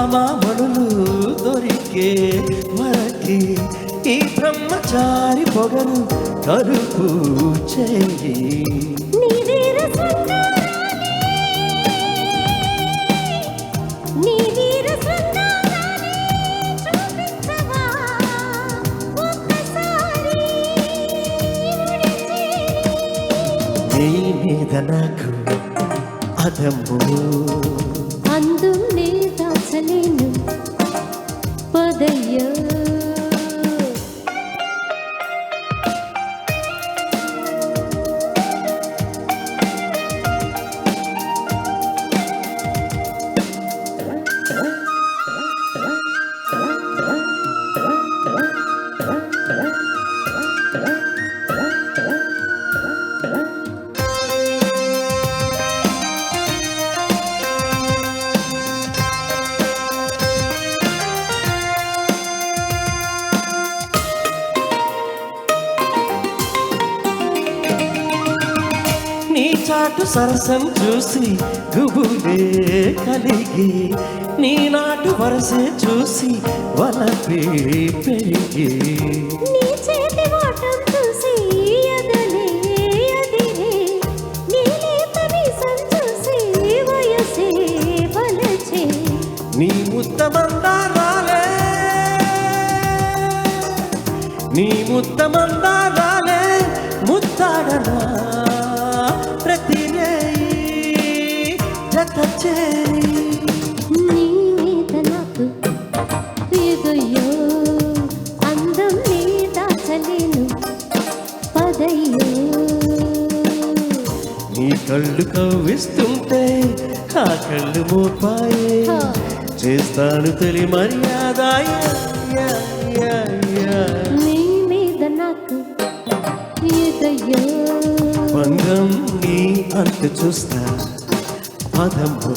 భామామణులు దొరికే వరకి ఈ బ్రహ్మచారి పొగరు కరుపు చేయి. నీ మీద నాకు అదమ్ము అందునే దాచలేను పదయ్యో. నీ చాటు సరసం చూసి గుబులే కలిగి నీ నాటు వరసే చూసి వలపే పెరిగి నీ చేతి వాటం చూసి ఎదలే ఎదిరే నీ లేతనీసం చూసి వయసే బలచే. నీ ముద్దమందారాలే నీ ముద్దమందారాలే ముద్దాడనా ప్రతి జత చేరి. నీ మీద నాకు ఏదయ్యో అందం నీ దాచలేను పదయ్యో. నీ కళ్ళు కవ్విస్తుంటే ఆ కళ్ళు మోపాయే చేస్తాను తొలి మర్యాద. నీ మీద నాకు ఏదయ్యో బంధం నీ అంత చూస్తా పదము.